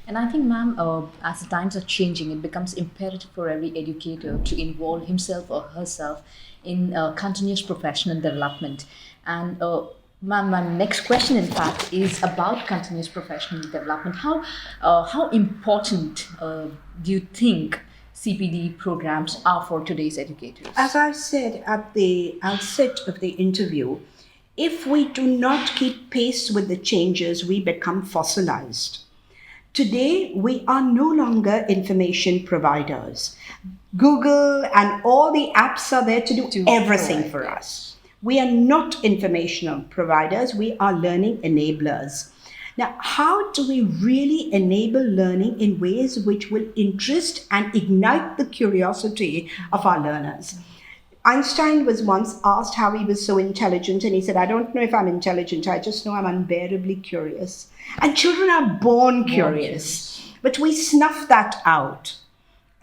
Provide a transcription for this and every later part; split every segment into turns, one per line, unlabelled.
And I think, ma'am, as the times are changing, it becomes imperative for every educator to involve himself or herself in continuous professional development. And ma'am, my next question, in fact, is about continuous professional development. How important do you think CPD programs are for today's educators?
As I said at the outset of the interview, if we do not keep pace with the changes, we become fossilized. Today, we are no longer information providers. Google and all the apps are there to do everything for us. We are not informational providers, we are learning enablers. Now, how do we really enable learning in ways which will interest and ignite the curiosity of our learners? Einstein was once asked how he was so intelligent, and he said, I don't know if I'm intelligent, I just know I'm unbearably curious. And children are born curious, but we snuff that out.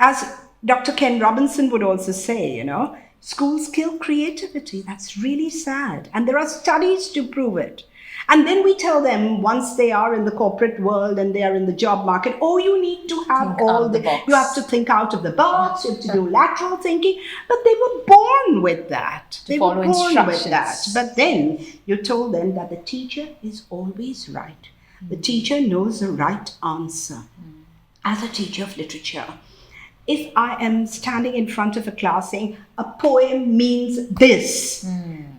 As Dr. Ken Robinson would also say, schools kill creativity. That's really sad. And there are studies to prove it. And then we tell them once they are in the corporate world and they are in the job market, you need to have you have to think out of the box, you have to do lateral thinking. But they were born with that. They were born with that. But then you told them that the teacher is always right. The teacher knows the right answer. As a teacher of literature, if I am standing in front of a class saying a poem means this,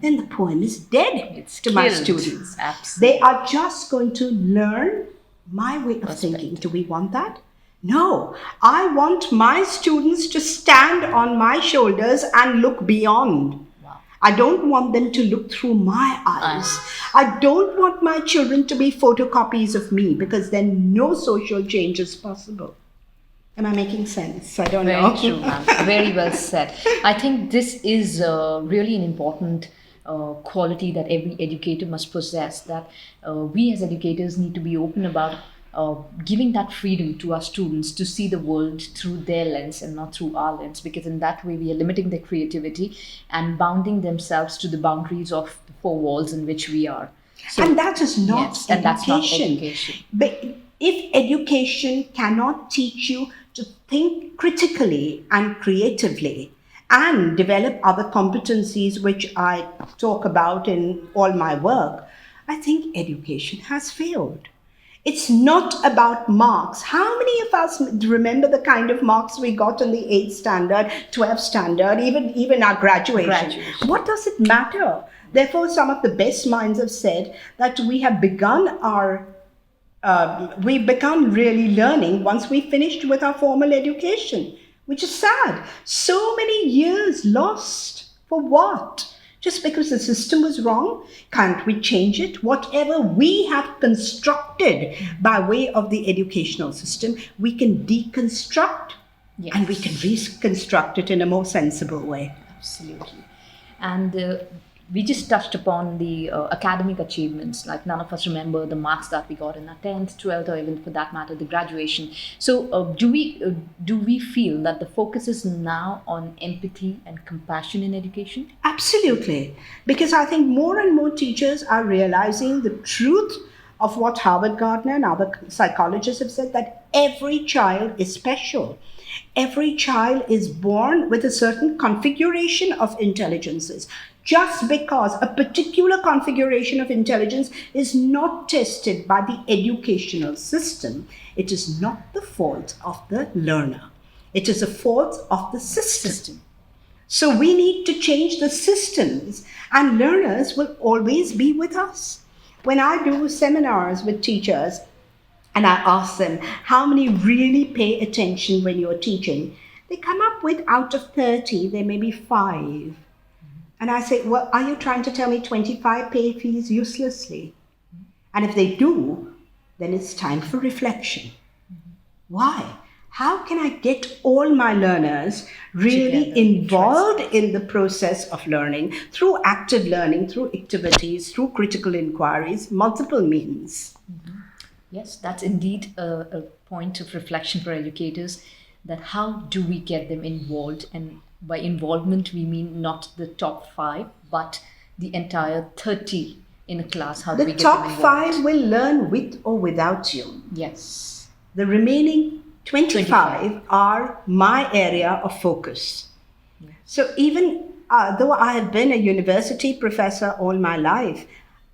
then the poem is dead my students.
Absolutely.
They are just going to learn my way of thinking. Do we want that? No. I want my students to stand on my shoulders and look beyond.
Wow.
I don't want them to look through my eyes. I don't want my children to be photocopies of me, because then no social change is possible. Am I making sense? I don't know.
Very true, ma'am. Very well said. I think this is really an important quality that every educator must possess, that we as educators need to be open about giving that freedom to our students to see the world through their lens and not through our lens, because in that way we are limiting their creativity and bounding themselves to the boundaries of the four walls in which we are.
And that is not education.
And that's not education.
But if education cannot teach you to think critically and creatively and develop other competencies, which I talk about in all my work, I think education has failed. It's not about marks. How many of us remember the kind of marks we got in the 8th standard, 12th standard, even our graduation? What does it matter? Therefore, some of the best minds have said that we have we've begun really learning once we finished with our formal education, which is sad. So many years lost. For what? Just because the system was wrong? Can't we change it? Whatever we have constructed by way of the educational system, we can deconstruct and we can reconstruct it in a more sensible way.
Absolutely. And we just touched upon the academic achievements. Like, none of us remember the marks that we got in our 10th, 12th, or even for that matter, the graduation. So do we feel that the focus is now on empathy and compassion in education?
Absolutely. Because I think more and more teachers are realizing the truth of what Harvard Gardner and other psychologists have said, that every child is special. Every child is born with a certain configuration of intelligences. Just because a particular configuration of intelligence is not tested by the educational system, it is not the fault of the learner. It is a fault of the system. So we need to change the systems, and learners will always be with us. When I do seminars with teachers and I ask them, how many really pay attention when you're teaching? They come up with, out of 30, there may be 5. And I say, well, are you trying to tell me 25 pay fees uselessly? And if they do, then it's time for reflection. Why? How can I get all my learners really involved in the process of learning through active learning, through activities, through critical inquiries, multiple means?
Yes, that's indeed a point of reflection for educators, that how do we get them involved? And by involvement, we mean not the top 5, but the entire 30 in a class. How do we get them involved?
The top 5 will learn with or without you.
Yes.
The remaining 25
25.
are my area of focus. So even though I have been a university professor all my life,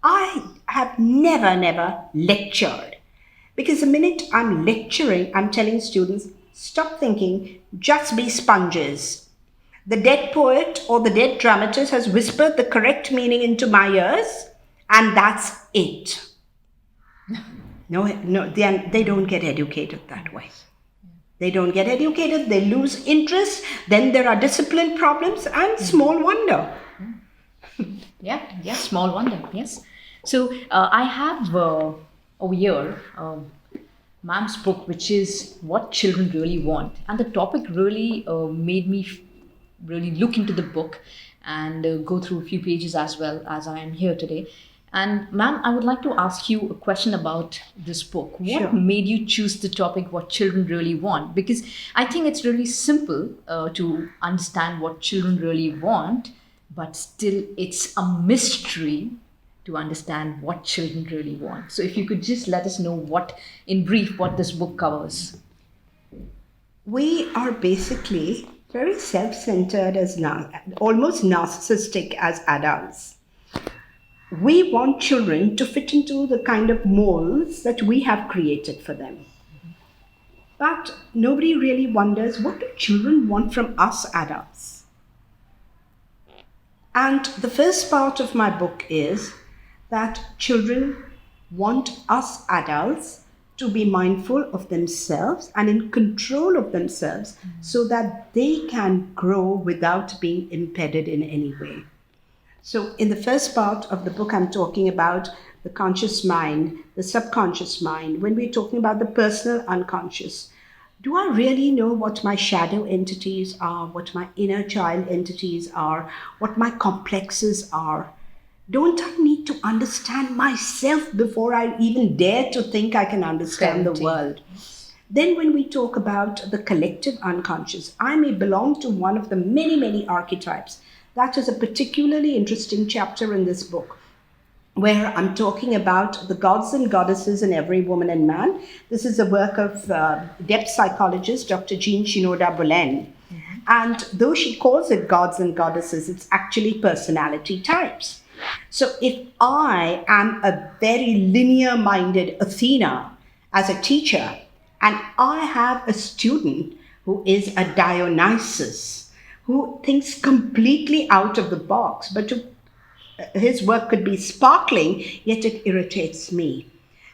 I have never lectured. Because the minute I'm lecturing, I'm telling students, stop thinking, just be sponges. The dead poet or the dead dramatist has whispered the correct meaning into my ears, and that's it. No, they don't get educated that way. They don't get educated, they lose interest, then there are discipline problems, and small wonder.
Yeah, small wonder, yes. So I have over here ma'am's book, which is What Children Really Want. And the topic really made me really look into the book and go through a few pages as well as I am here today. And ma'am, I would like to ask you a question about this book. What
Sure.
made you choose the topic, What Children Really Want? Because I think it's really simple to understand what children really want, but still it's a mystery to understand what children really want. So if you could just let us know in brief, what this book covers.
We are basically very self-centered almost narcissistic as adults. We want children to fit into the kind of molds that we have created for them. But nobody really wonders, what do children want from us adults? And the first part of my book is that children want us adults to be mindful of themselves and in control of themselves so that they can grow without being impeded in any way. So in the first part of the book, I'm talking about the conscious mind, the subconscious mind. When we're talking about the personal unconscious, do I really know what my shadow entities are, what my inner child entities are, what my complexes are? Don't I need to understand myself before I even dare to think I can understand the
Parenting.
world? Then when we talk about the collective unconscious, I may belong to one of the many archetypes. That is a particularly interesting chapter in this book, where I'm talking about the gods and goddesses in every woman and man. This is a work of depth psychologist Dr. Jean Shinoda Bolen. And though she calls it gods and goddesses, it's actually personality types. So if I am a very linear-minded Athena as a teacher, and I have a student who is a Dionysus, who thinks completely out of the box, but his work could be sparkling, yet it irritates me.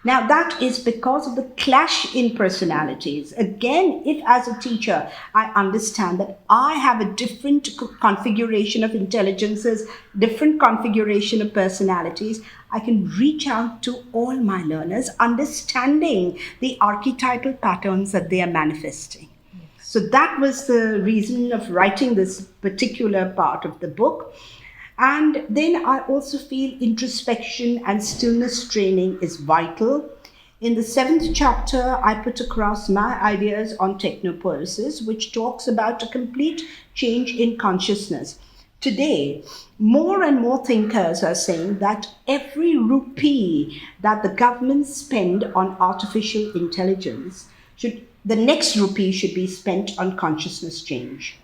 Now, that is because of the clash in personalities. Again, if as a teacher, I understand that I have a different configuration of intelligences, different configuration of personalities, I can reach out to all my learners, understanding the archetypal patterns that they are manifesting. So that was the reason of writing this particular part of the book. And then I also feel introspection and stillness training is vital. In the 7th chapter, I put across my ideas on technopoiesis, which talks about a complete change in consciousness. Today, more and more thinkers are saying that every rupee that the government spend on artificial intelligence, the next rupee should be spent on consciousness change.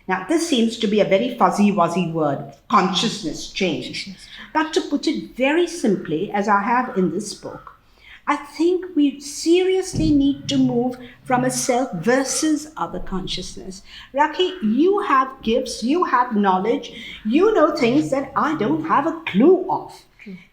Now, this seems to be a very fuzzy-wuzzy word, consciousness change. But to put it very simply, as I have in this book, I think we seriously need to move from a self versus other consciousness. Raki, you have gifts, you have knowledge, you know things that I don't have a clue of.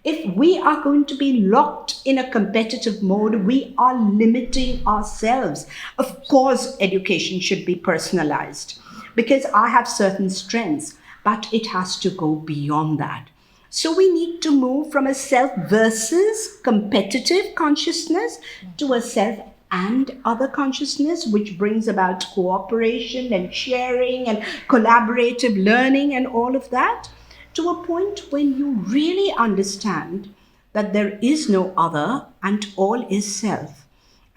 If we are going to be locked in a competitive mode, we are limiting ourselves. Of course, education should be personalized, because I have certain strengths, but it has to go beyond that. So we need to move from a self versus competitive consciousness to a self and other consciousness, which brings about cooperation and sharing and collaborative learning and all of that, to a point when you really understand that there is no other and all is self.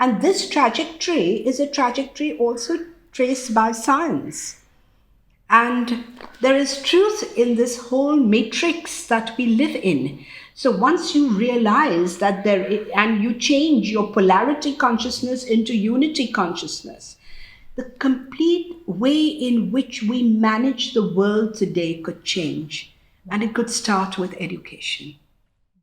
And this trajectory is a trajectory also traced by science. And there is truth in this whole matrix that we live in. So once you realize that and you change your polarity consciousness into unity consciousness, the complete way in which we manage the world today could change. And it could start with education.